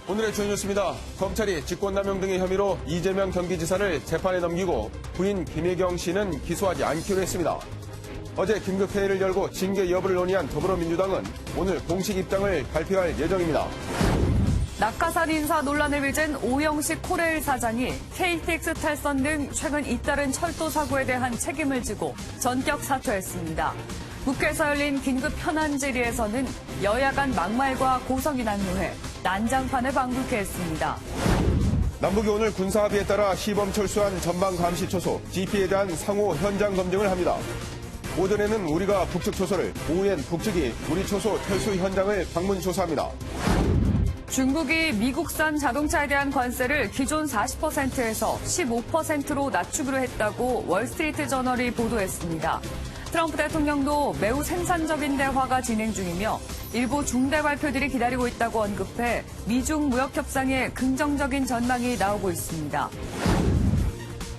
오늘의 주요 뉴스입니다. 검찰이 직권남용 등의 혐의로 이재명 경기지사를 재판에 넘기고 부인 김혜경 씨는 기소하지 않기로 했습니다. 어제 긴급회의를 열고 징계 여부를 논의한 더불어민주당은 오늘 공식 입장을 발표할 예정입니다. 낙하산 인사 논란을 빚은 오영식 코레일 사장이 KTX 탈선 등 최근 잇따른 철도 사고에 대한 책임을 지고 전격 사퇴했습니다. 국회에서 열린 긴급 현안 질의에서는 여야 간 막말과 고성이 난무해 난장판을 방불케 했습니다. 남북이 오늘 군사합의에 따라 시범 철수한 전방 감시 초소 GP에 대한 상호 현장 검증을 합니다. 오전에는 우리가 북측 초소를, 오후엔 북측이 우리 초소 철수 현장을 방문 조사합니다. 중국이 미국산 자동차에 대한 관세를 기존 40%에서 15%로 낮추기로 했다고 월스트리트 저널이 보도했습니다. 트럼프 대통령도 매우 생산적인 대화가 진행 중이며 일부 중대 발표들이 기다리고 있다고 언급해 미중 무역 협상에 긍정적인 전망이 나오고 있습니다.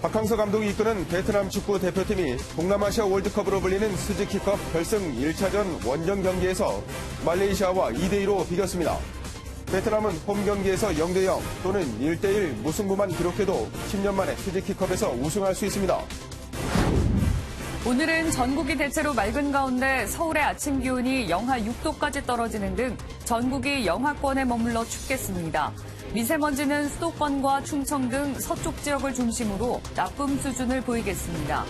박항서 감독이 이끄는 베트남 축구 대표팀이 동남아시아 월드컵으로 불리는 스즈키컵 결승 1차전 원정 경기에서 말레이시아와 2대2로 비겼습니다. 베트남은 홈 경기에서 0대0 또는 1대1 무승부만 기록해도 10년 만에 스즈키컵에서 우승할 수 있습니다. 오늘은 전국이 대체로 맑은 가운데 서울의 아침 기온이 영하 6도까지 떨어지는 등 전국이 영하권에 머물러 춥겠습니다. 미세먼지는 수도권과 충청 등 서쪽 지역을 중심으로 나쁨 수준을 보이겠습니다.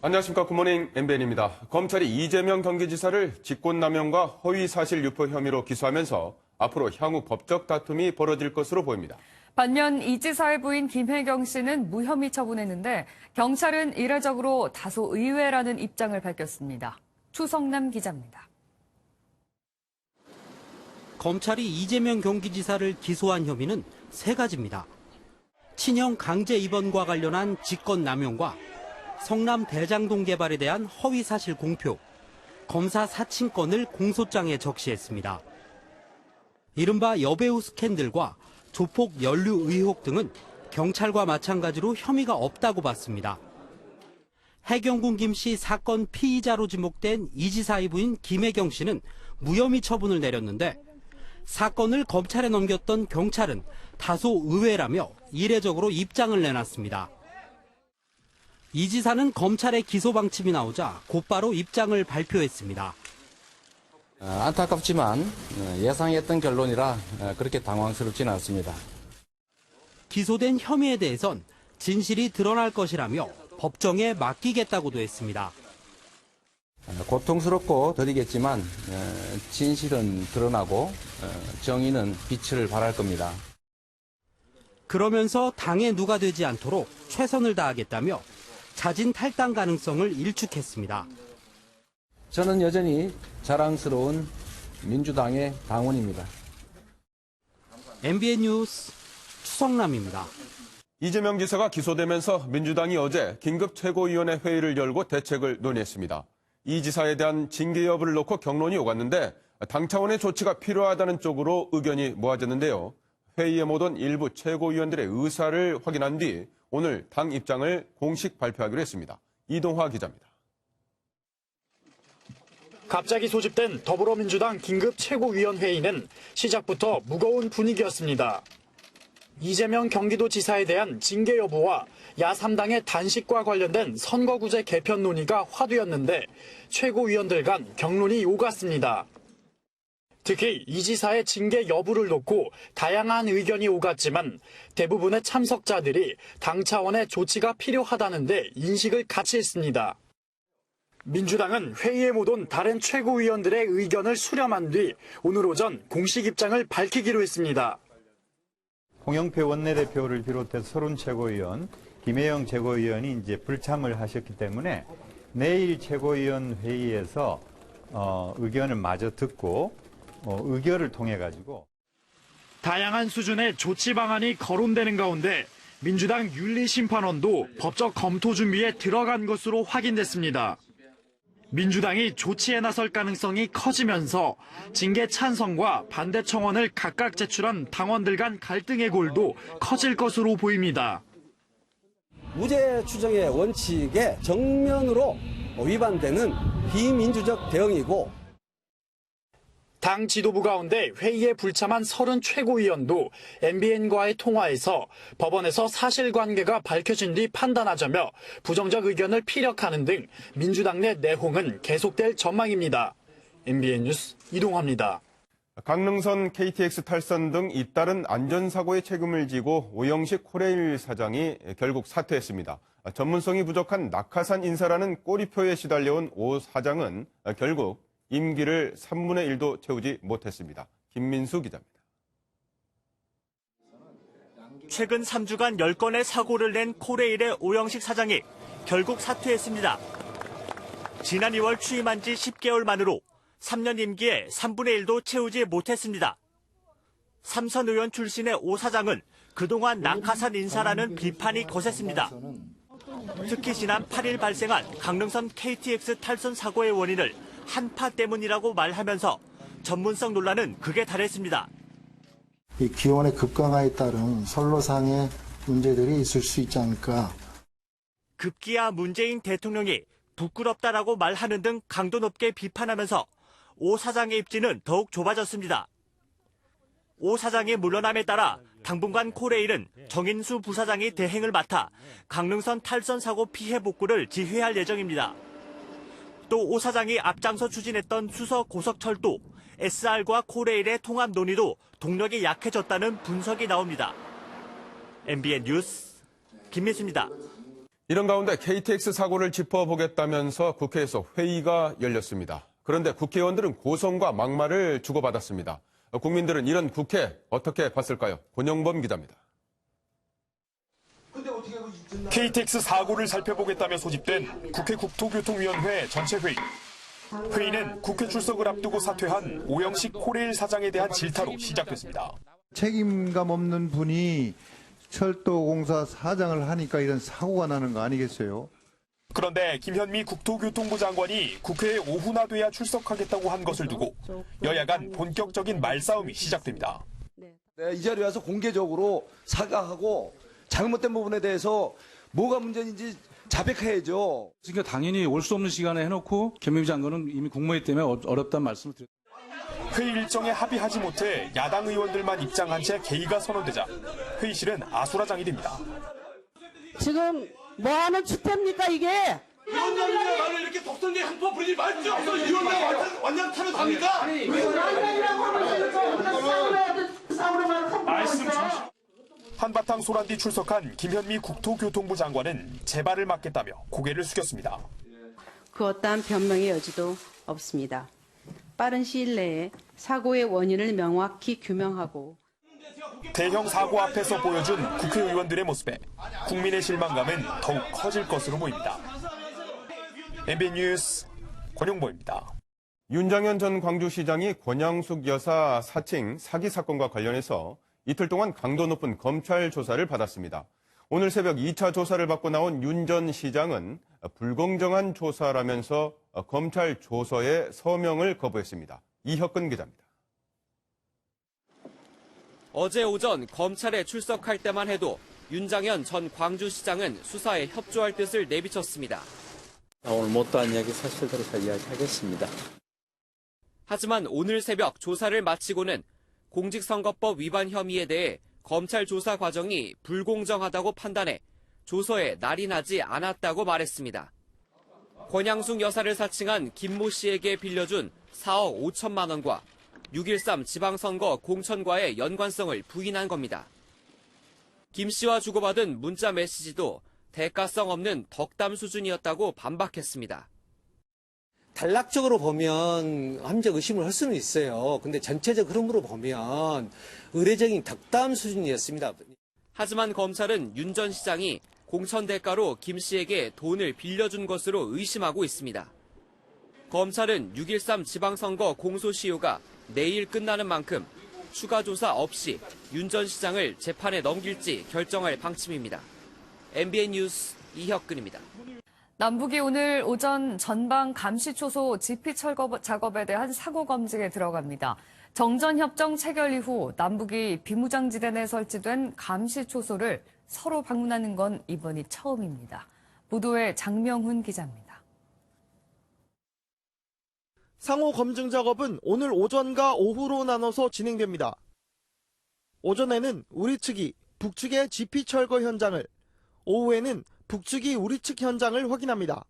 안녕하십니까. 굿모닝 MBN입니다. 검찰이 이재명 경기지사를 직권남용과 허위사실 유포 혐의로 기소하면서 앞으로 향후 법적 다툼이 벌어질 것으로 보입니다. 반면 이 지사의 부인 김혜경 씨는 무혐의 처분했는데 경찰은 이례적으로 다소 의외라는 입장을 밝혔습니다. 추성남 기자입니다. 검찰이 이재명 경기지사를 기소한 혐의는 세 가지입니다. 친형 강제 입원과 관련한 직권남용과 성남 대장동 개발에 대한 허위사실 공표, 검사 사칭권을 공소장에 적시했습니다. 이른바 여배우 스캔들과 조폭 연루 의혹 등은 경찰과 마찬가지로 혐의가 없다고 봤습니다. 해경군 김씨 사건 피의자로 지목된 이 지사의 부인 김혜경 씨는 무혐의 처분을 내렸는데 사건을 검찰에 넘겼던 경찰은 다소 의외라며 이례적으로 입장을 내놨습니다. 이 지사는 검찰의 기소 방침이 나오자 곧바로 입장을 발표했습니다. 안타깝지만 예상했던 결론이라 그렇게 당황스럽지는 않습니다. 기소된 혐의에 대해선 진실이 드러날 것이라며 법정에 맡기겠다고도 했습니다. 고통스럽고 더디겠지만 진실은 드러나고 정의는 빛을 발할 겁니다. 그러면서 당에 누가 되지 않도록 최선을 다하겠다며 자진 탈당 가능성을 일축했습니다. 저는 여전히 자랑스러운 민주당의 당원입니다. MBN 뉴스 추성남입니다. 이재명 지사가 기소되면서 민주당이 어제 긴급 최고위원회 회의를 열고 대책을 논의했습니다. 이 지사에 대한 징계 여부를 놓고 격론이 오갔는데 당 차원의 조치가 필요하다는 쪽으로 의견이 모아졌는데요. 회의에 못 온 일부 최고위원들의 의사를 확인한 뒤 오늘 당 입장을 공식 발표하기로 했습니다. 이동화 기자입니다. 갑자기 소집된 더불어민주당 긴급 최고위원회의는 시작부터 무거운 분위기였습니다. 이재명 경기도지사에 대한 징계 여부와 야3당의 단식과 관련된 선거구제 개편 논의가 화두였는데 최고위원들 간 격론이 오갔습니다. 특히 이 지사의 징계 여부를 놓고 다양한 의견이 오갔지만 대부분의 참석자들이 당 차원의 조치가 필요하다는데 인식을 같이 했습니다. 민주당은 회의에 못 온 다른 최고위원들의 의견을 수렴한 뒤 오늘 오전 공식 입장을 밝히기로 했습니다. 홍영표 원내대표를 비롯해서 서른 최고위원, 김혜영 최고위원이 이제 불참을 하셨기 때문에 내일 최고위원 회의에서 의견을 마저 듣고 의결을 통해 가지고 다양한 수준의 조치 방안이 거론되는 가운데 민주당 윤리심판원도 법적 검토 준비에 들어간 것으로 확인됐습니다. 민주당이 조치에 나설 가능성이 커지면서 징계 찬성과 반대 청원을 각각 제출한 당원들 간 갈등의 골도 커질 것으로 보입니다. 무죄 추정의 원칙에 정면으로 위반되는 비민주적 대응이고 당 지도부 가운데 회의에 불참한 30 최고위원도 MBN과의 통화에서 법원에서 사실관계가 밝혀진 뒤 판단하자며 부정적 의견을 피력하는 등 민주당 내 내홍은 계속될 전망입니다. MBN 뉴스 이동화입니다. 강릉선 KTX 탈선 등 잇따른 안전사고의 책임을 지고 오영식 코레일 사장이 결국 사퇴했습니다. 전문성이 부족한 낙하산 인사라는 꼬리표에 시달려온 오 사장은 결국 임기를 3분의 1도 채우지 못했습니다. 김민수 기자입니다. 최근 3주간 10건의 사고를 낸 코레일의 오영식 사장이 결국 사퇴했습니다. 지난 2월 취임한 지 10개월 만으로 3년 임기에 3분의 1도 채우지 못했습니다. 삼선 의원 출신의 오 사장은 그동안 낙하산 인사라는 비판이 거셌습니다. 특히 지난 8일 발생한 강릉선 KTX 탈선 사고의 원인을 한파 때문이라고 말하면서 전문성 논란은 극에 달했습니다. 이 기온의 급강하에 따른 선로상의 문제들이 있을 수 있지 않을까. 급기야 문재인 대통령이 부끄럽다라고 말하는 등 강도 높게 비판하면서 오 사장의 입지는 더욱 좁아졌습니다. 오 사장이 물러남에 따라 당분간 코레일은 정인수 부사장이 대행을 맡아 강릉선 탈선 사고 피해 복구를 지휘할 예정입니다. 또 오 사장이 앞장서 추진했던 수서 고속철도, SR과 코레일의 통합 논의도 동력이 약해졌다는 분석이 나옵니다. MBN 뉴스 김민수입니다. 이런 가운데 KTX 사고를 짚어보겠다면서 국회에서 회의가 열렸습니다. 그런데 국회의원들은 고성과 막말을 주고받았습니다. 국민들은 이런 국회 어떻게 봤을까요? 권영범 기자입니다. KTX 사고를 살펴보겠다며 소집된 국회 국토교통위원회 전체 회의. 회의는 국회 출석을 앞두고 사퇴한 오영식 코레일 사장에 대한 질타로 시작됐습니다. 책임감 없는 분이 철도공사 사장을 하니까 이런 사고가 나는 거 아니겠어요? 그런데 김현미 국토교통부 장관이 국회에 오후나 돼야 출석하겠다고 한 것을 두고 여야 간 본격적인 말싸움이 시작됩니다. 이 자리에 와서 공개적으로 사과하고 잘못된 부분에 대해서 뭐가 문제인지 자백해야죠. 그러니까 당연히 올 수 없는 시간에 해놓고 김현미 장관은 이미 국무회의 때문에 어렵다는 말씀을 드렸습니다. 회의 일정에 합의하지 못해 야당 의원들만 입장한 채 개의가 선언되자 회의실은 아수라장이 됩니다. 지금 뭐하는 추태입니까 이게? 위원장님의 말을 이렇게 독선제 행포 부리지 말죠. 위원장 완전 차는 갑니까? 말씀 주십시오. 한바탕 소란 뒤 출석한 김현미 국토교통부 장관은 재발을 막겠다며 고개를 숙였습니다. 그 어떠한 변명의 여지도 없습니다. 빠른 시일 내에 사고의 원인을 명확히 규명하고 대형 사고 앞에서 보여준 국회의원들의 모습에 국민의 실망감은 더욱 커질 것으로 보입니다. MBN 뉴스 권용보입니다. 윤장현 전 광주시장이 권양숙 여사 사칭 사기 사건과 관련해서 이틀 동안 강도 높은 검찰 조사를 받았습니다. 오늘 새벽 2차 조사를 받고 나온 윤 전 시장은 불공정한 조사라면서 검찰 조서에 서명을 거부했습니다. 이혁근 기자입니다. 어제 오전 검찰에 출석할 때만 해도 윤장현 전 광주시장은 수사에 협조할 뜻을 내비쳤습니다. 오늘 못다한 이야기 사실대로 잘 이야기하겠습니다. 하지만 오늘 새벽 조사를 마치고는 공직선거법 위반 혐의에 대해 검찰 조사 과정이 불공정하다고 판단해 조서에 날인하지 않았다고 말했습니다. 권양숙 여사를 사칭한 김모 씨에게 빌려준 4억 5천만 원과 6.13 지방선거 공천과의 연관성을 부인한 겁니다. 김 씨와 주고받은 문자 메시지도 대가성 없는 덕담 수준이었다고 반박했습니다. 단락적으로 보면 함정 의심을 할 수는 있어요. 근데 전체적 흐름으로 보면 의례적인 덕담 수준이었습니다. 하지만 검찰은 윤 전 시장이 공천 대가로 김 씨에게 돈을 빌려준 것으로 의심하고 있습니다. 검찰은 6.13 지방선거 공소시효가 내일 끝나는 만큼 추가 조사 없이 윤 전 시장을 재판에 넘길지 결정할 방침입니다. MBN 뉴스 이혁근입니다. 남북이 오늘 오전 전방 감시초소 지피 철거 작업에 대한 사고 검증에 들어갑니다. 정전협정 체결 이후 남북이 비무장지대 내 설치된 감시초소를 서로 방문하는 건 이번이 처음입니다. 보도에 장명훈 기자입니다. 상호 검증 작업은 오늘 오전과 오후로 나눠서 진행됩니다. 오전에는 우리 측이 북측의 GP 철거 현장을, 오후에는 북측이 우리 측 현장을 확인합니다.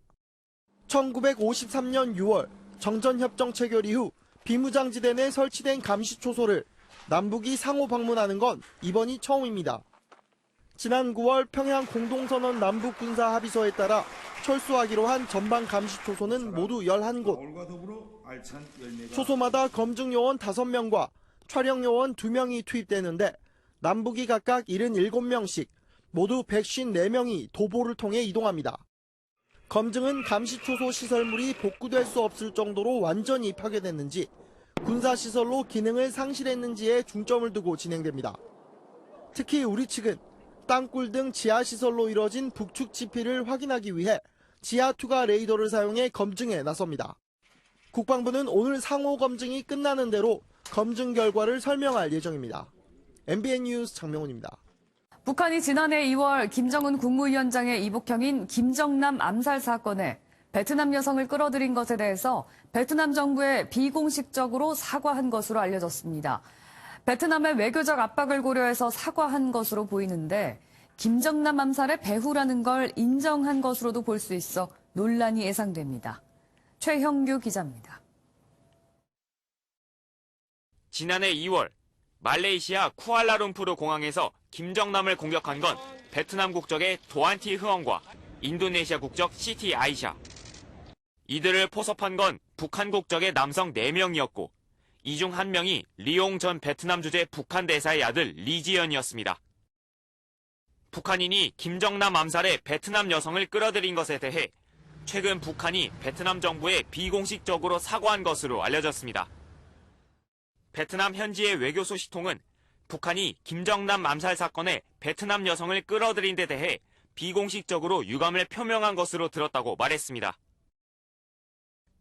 1953년 6월 정전협정 체결 이후 비무장지대 내 설치된 감시초소를 남북이 상호 방문하는 건 이번이 처음입니다. 지난 9월 평양 공동선언 남북군사합의서에 따라 철수하기로 한 전방 감시초소는 모두 11곳. 초소마다 검증요원 5명과 촬영요원 2명이 투입되는데 남북이 각각 77명씩 모두 154명이 도보를 통해 이동합니다. 검증은 감시초소 시설물이 복구될 수 없을 정도로 완전히 파괴됐는지 군사시설로 기능을 상실했는지에 중점을 두고 진행됩니다. 특히 우리 측은 땅굴 등 지하시설로 이뤄진 북측 지피를 확인하기 위해 지하-투과 레이더를 사용해 검증에 나섭니다. 국방부는 오늘 상호 검증이 끝나는 대로 검증 결과를 설명할 예정입니다. MBN 뉴스 장명훈입니다. 북한이 지난해 2월 김정은 국무위원장의 이복형인 김정남 암살 사건에 베트남 여성을 끌어들인 것에 대해서 베트남 정부에 비공식적으로 사과한 것으로 알려졌습니다. 베트남의 외교적 압박을 고려해서 사과한 것으로 보이는데 김정남 암살의 배후라는 걸 인정한 것으로도 볼 수 있어 논란이 예상됩니다. 최형규 기자입니다. 지난해 2월 말레이시아 쿠알라룸푸르 공항에서 김정남을 공격한 건 베트남 국적의 도안티 흐엉과 인도네시아 국적 시티 아이샤. 이들을 포섭한 건 북한 국적의 남성 4명이었고 이 중 1명이 리옹 전 베트남 주재 북한 대사의 아들 리지연이었습니다. 북한인이 김정남 암살에 베트남 여성을 끌어들인 것에 대해 최근 북한이 베트남 정부에 비공식적으로 사과한 것으로 알려졌습니다. 베트남 현지의 외교 소식통은 북한이 김정남 암살 사건에 베트남 여성을 끌어들인 데 대해 비공식적으로 유감을 표명한 것으로 들었다고 말했습니다.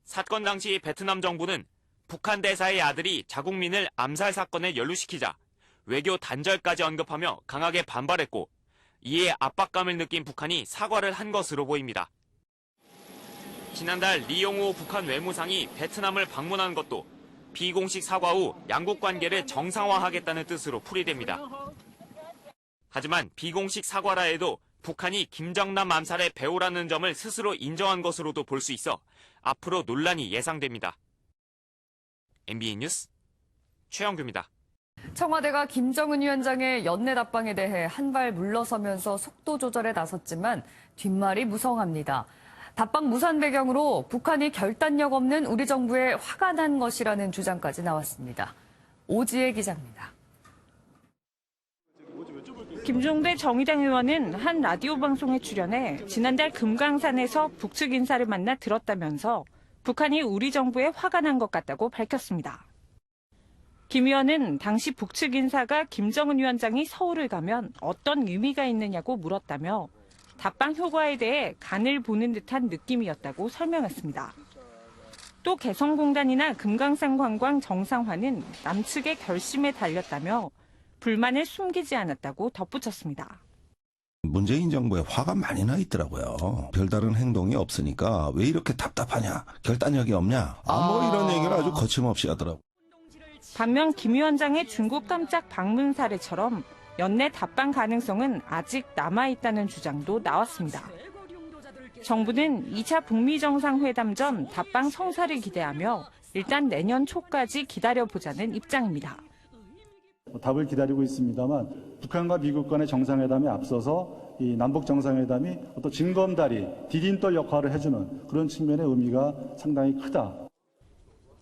사건 당시 베트남 정부는 북한 대사의 아들이 자국민을 암살 사건에 연루시키자 외교 단절까지 언급하며 강하게 반발했고 이에 압박감을 느낀 북한이 사과를 한 것으로 보입니다. 지난달 리용호 북한 외무상이 베트남을 방문한 것도 비공식 사과 후 양국 관계를 정상화하겠다는 뜻으로 풀이됩니다. 하지만 비공식 사과라 해도 북한이 김정남 암살의 배후라는 점을 스스로 인정한 것으로도 볼 수 있어 앞으로 논란이 예상됩니다. MBN 뉴스 최영규입니다. 청와대가 김정은 위원장의 연내 답방에 대해 한 발 물러서면서 속도 조절에 나섰지만 뒷말이 무성합니다. 답방 무산 배경으로 북한이 결단력 없는 우리 정부에 화가 난 것이라는 주장까지 나왔습니다. 오지혜 기자입니다. 김종대 정의당 의원은 한 라디오 방송에 출연해 지난달 금강산에서 북측 인사를 만나 들었다면서 북한이 우리 정부에 화가 난 것 같다고 밝혔습니다. 김 의원은 당시 북측 인사가 김정은 위원장이 서울을 가면 어떤 의미가 있느냐고 물었다며 답방 효과에 대해 간을 보는 듯한 느낌이었다고 설명했습니다. 또 개성공단이나 금강산 관광 정상화는 남측의 결심에 달렸다며 불만을 숨기지 않았다고 덧붙였습니다. 문재인 정부에 화가 많이 나 있더라고요. 별다른 행동이 없으니까 왜 이렇게 답답하냐, 결단력이 없냐, 이런 얘기를 아주 거침없이 하더라고요. 반면 김 위원장의 중국 깜짝 방문 사례처럼 연내 답방 가능성은 아직 남아있다는 주장도 나왔습니다. 정부는 2차 북미 정상회담 전 답방 성사를 기대하며 일단 내년 초까지 기다려보자는 입장입니다. 답을 기다리고 있습니다만 북한과 미국 간의 정상회담에 앞서서 이 남북 정상회담이 어떤 징검다리, 디딤돌 역할을 해주는 그런 측면의 의미가 상당히 크다.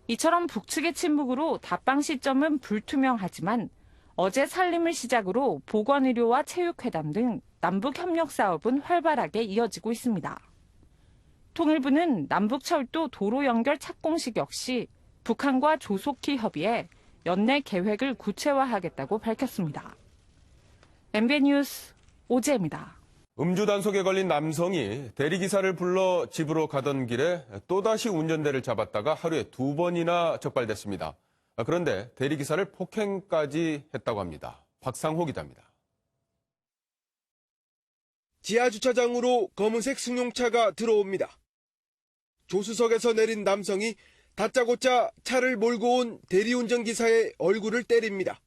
이처럼 북측의 침묵으로 답방 시점은 불투명하지만 어제 산림을 시작으로 보건의료와 체육회담 등 남북 협력 사업은 활발하게 이어지고 있습니다. 통일부는 남북철도 도로 연결 착공식 역시 북한과 조속히 협의해 연내 계획을 구체화하겠다고 밝혔습니다. MBN 뉴스 오지혜입니다. 음주 단속에 걸린 남성이 대리기사를 불러 집으로 가던 길에 또다시 운전대를 잡았다가 하루에 2번이나 적발됐습니다. 그런데 대리기사를 폭행까지 했다고 합니다. 박상호 기자입니다. 지하주차장으로 검은색 승용차가 들어옵니다. 조수석에서 내린 남성이 다짜고짜 차를 몰고 온 대리운전 기사의 얼굴을 때립니다.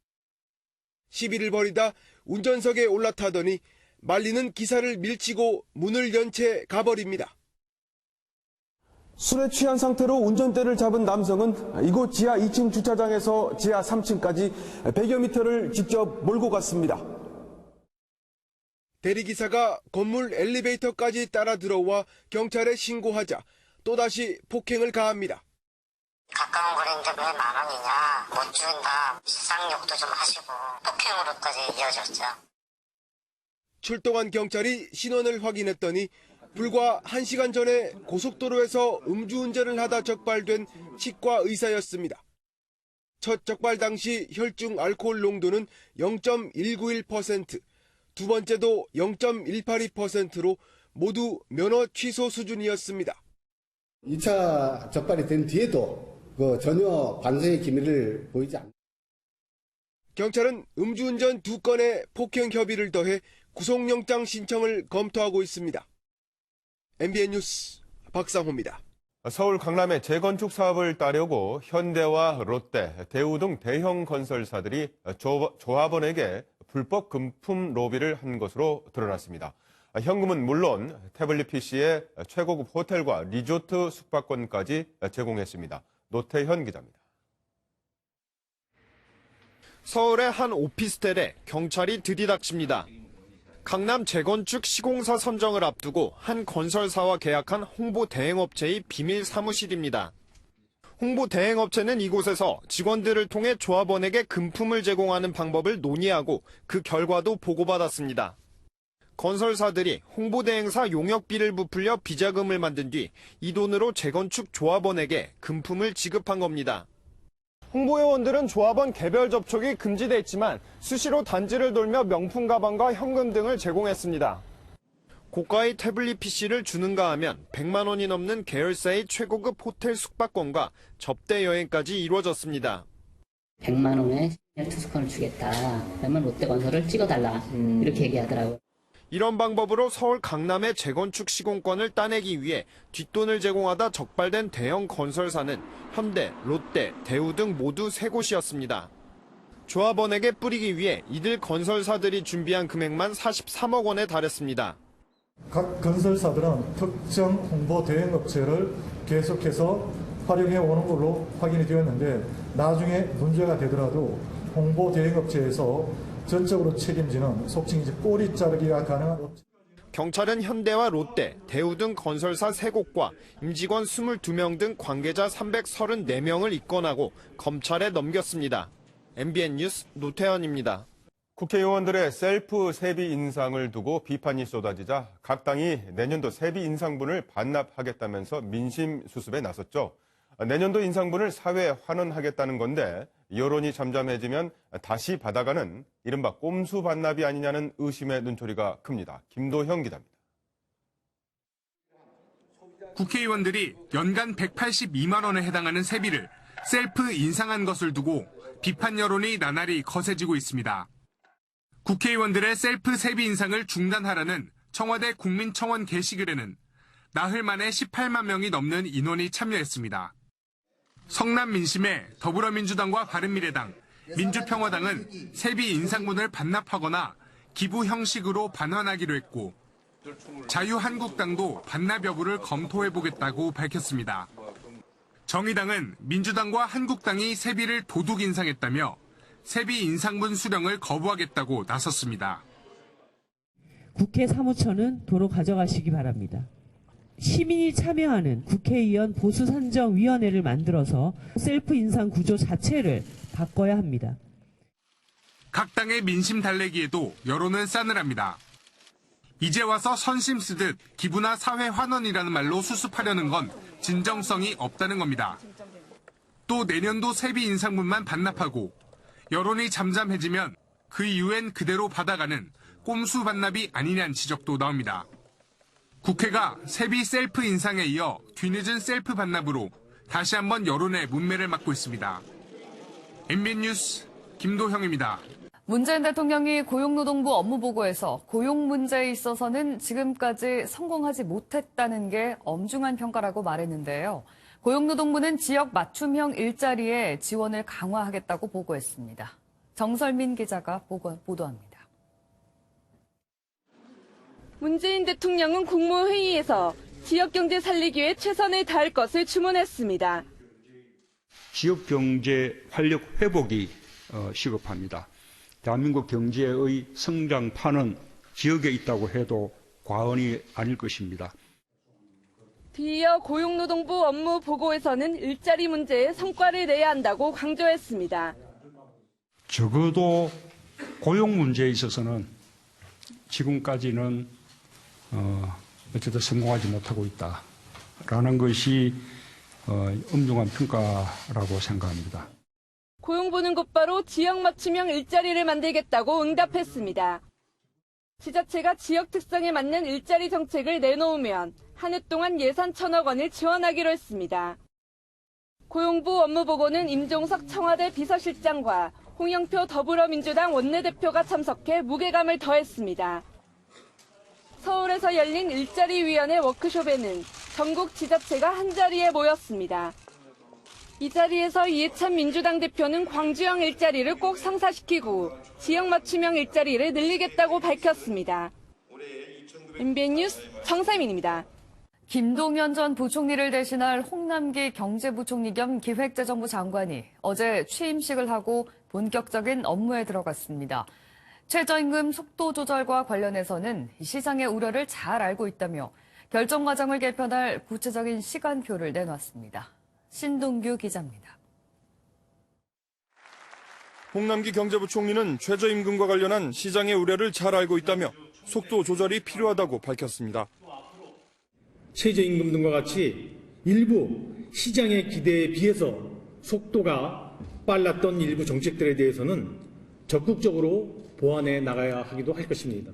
시비를 벌이다 운전석에 올라타더니 말리는 기사를 밀치고 문을 연 채 가버립니다. 술에 취한 상태로 운전대를 잡은 남성은 이곳 지하 2층 주차장에서 지하 3층까지 100여 미터를 직접 몰고 갔습니다. 대리기사가 건물 엘리베이터까지 따라 들어와 경찰에 신고하자 또다시 폭행을 가합니다. 가까운 거리인데 왜 10,000원이냐, 못 준다, 쌍욕도 좀 하시고 폭행으로까지 이어졌죠. 출동한 경찰이 신원을 확인했더니 불과 1시간 전에 고속도로에서 음주운전을 하다 적발된 치과 의사였습니다. 첫 적발 당시 혈중 알코올 농도는 0.191%, 두 번째도 0.182%로 모두 면허 취소 수준이었습니다. 2차 적발이 된 뒤에도 전혀 반성의 기미를 보이지 않습니다. 경찰은 음주운전 2건의 폭행 협의를 더해 구속영장 신청을 검토하고 있습니다. MBN 뉴스 박상호입니다. 서울 강남의 재건축 사업을 따려고 현대와 롯데, 대우 등 대형 건설사들이 조합원에게 불법 금품 로비를 한 것으로 드러났습니다. 현금은 물론 태블릿 PC에 최고급 호텔과 리조트 숙박권까지 제공했습니다. 노태현 기자입니다. 서울의 한 오피스텔에 경찰이 들이닥칩니다. 강남 재건축 시공사 선정을 앞두고 한 건설사와 계약한 홍보 대행업체의 비밀 사무실입니다. 홍보 대행업체는 이곳에서 직원들을 통해 조합원에게 금품을 제공하는 방법을 논의하고 그 결과도 보고받았습니다. 건설사들이 홍보대행사 용역비를 부풀려 비자금을 만든 뒤 이 돈으로 재건축 조합원에게 금품을 지급한 겁니다. 홍보요원들은 조합원 개별 접촉이 금지돼 있지만 수시로 단지를 돌며 명품 가방과 현금 등을 제공했습니다. 고가의 태블릿 PC를 주는가 하면 100만 원이 넘는 계열사의 최고급 호텔 숙박권과 접대 여행까지 이루어졌습니다. 100만 원에 투숙권을 주겠다. 그러면 롯데건설을 찍어달라. 이렇게 얘기하더라고요. 이런 방법으로 서울 강남의 재건축 시공권을 따내기 위해 뒷돈을 제공하다 적발된 대형 건설사는 현대, 롯데, 대우 등 모두 3곳이었습니다. 조합원에게 뿌리기 위해 이들 건설사들이 준비한 금액만 43억 원에 달했습니다. 각 건설사들은 특정 홍보 대행업체를 계속해서 활용해 오는 걸로 확인이 되었는데 나중에 문제가 되더라도 홍보 대행업체에서 전적으로 책임지는 속칭 이제 꼬리 자르기가 가능한 업체. 경찰은 현대와 롯데, 대우 등 건설사 3곳과 임직원 22명 등 관계자 334명을 입건하고 검찰에 넘겼습니다. MBN 뉴스 노태현입니다. 국회의원들의 셀프 세비 인상을 두고 비판이 쏟아지자 각 당이 내년도 세비 인상분을 반납하겠다면서 민심 수습에 나섰죠. 내년도 인상분을 사회에 환원하겠다는 건데 여론이 잠잠해지면 다시 받아가는 이른바 꼼수 반납이 아니냐는 의심의 눈초리가 큽니다. 김도형 기자입니다. 국회의원들이 연간 182만 원에 해당하는 세비를 셀프 인상한 것을 두고 비판 여론이 나날이 거세지고 있습니다. 국회의원들의 셀프 세비 인상을 중단하라는 청와대 국민청원 게시글에는 나흘 만에 18만 명이 넘는 인원이 참여했습니다. 성남 민심에 더불어민주당과 바른미래당, 민주평화당은 세비 인상분을 반납하거나 기부 형식으로 반환하기로 했고 자유한국당도 반납 여부를 검토해보겠다고 밝혔습니다. 정의당은 민주당과 한국당이 세비를 도둑 인상했다며 세비 인상분 수령을 거부하겠다고 나섰습니다. 국회 사무처는 도로 가져가시기 바랍니다. 시민이 참여하는 국회의원 보수산정위원회를 만들어서 셀프 인상 구조 자체를 바꿔야 합니다. 각 당의 민심 달래기에도 여론은 싸늘합니다. 이제 와서 선심 쓰듯 기부나 사회 환원이라는 말로 수습하려는 건 진정성이 없다는 겁니다. 또 내년도 세비 인상분만 반납하고 여론이 잠잠해지면 그 이후엔 그대로 받아가는 꼼수 반납이 아니냐는 지적도 나옵니다. 국회가 세비 셀프 인상에 이어 뒤늦은 셀프 반납으로 다시 한번 여론의 문매를 맞고 있습니다. MBN 뉴스 김도형입니다. 문재인 대통령이 고용노동부 업무보고에서 고용 문제에 있어서는 지금까지 성공하지 못했다는 게 엄중한 평가라고 말했는데요. 고용노동부는 지역 맞춤형 일자리에 지원을 강화하겠다고 보고했습니다. 정설민 기자가 보도합니다. 문재인 대통령은 국무회의에서 지역경제 살리기 위해 최선을 다할 것을 주문했습니다. 지역경제 활력 회복이 시급합니다. 대한민국 경제의 성장판은 지역에 있다고 해도 과언이 아닐 것입니다. 뒤이어 고용노동부 업무 보고에서는 일자리 문제에 성과를 내야 한다고 강조했습니다. 적어도 고용 문제에 있어서는 지금까지는 어쨌든 성공하지 못하고 있다라는 것이 엄중한 평가라고 생각합니다. 고용부는 곧바로 지역 맞춤형 일자리를 만들겠다고 응답했습니다. 지자체가 지역 특성에 맞는 일자리 정책을 내놓으면 한 해 동안 예산 1,000억 원을 지원하기로 했습니다. 고용부 업무보고는 임종석 청와대 비서실장과 홍영표 더불어민주당 원내대표가 참석해 무게감을 더했습니다. 서울에서 열린 일자리위원회 워크숍에는 전국 지자체가 한자리에 모였습니다. 이 자리에서 이해찬 민주당 대표는 광주형 일자리를 꼭 성사시키고 지역 맞춤형 일자리를 늘리겠다고 밝혔습니다. MBN 뉴스 정세민입니다. 김동연 전 부총리를 대신할 홍남기 경제부총리 겸 기획재정부 장관이 어제 취임식을 하고 본격적인 업무에 들어갔습니다. 최저임금 속도 조절과 관련해서는 시장의 우려를 잘 알고 있다며 결정 과정을 개편할 구체적인 시간표를 내놨습니다. 신동규 기자입니다. 홍남기 경제부총리는 최저임금과 관련한 시장의 우려를 잘 알고 있다며 속도 조절이 필요하다고 밝혔습니다. 최저임금 등과 같이 일부 시장의 기대에 비해서 속도가 빨랐던 일부 정책들에 대해서는 적극적으로 보완해 나가야 하기도 할 것입니다.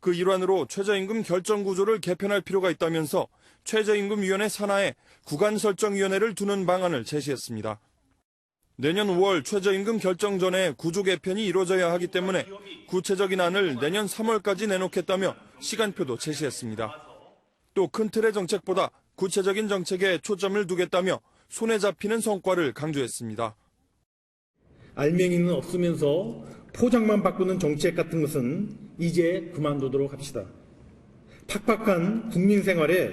그 일환으로 최저임금 결정 구조를 개편할 필요가 있다면서 최저임금위원회 산하에 구간설정위원회를 두는 방안을 제시했습니다. 내년 5월 최저임금 결정 전에 구조 개편이 이루어져야 하기 때문에 구체적인 안을 내년 3월까지 내놓겠다며 시간표도 제시했습니다. 또 큰 틀의 정책보다 구체적인 정책에 초점을 두겠다며 손에 잡히는 성과를 강조했습니다. 알맹이는 없으면서 포장만 바꾸는 정책 같은 것은 이제 그만두도록 합시다. 팍팍한 국민 생활에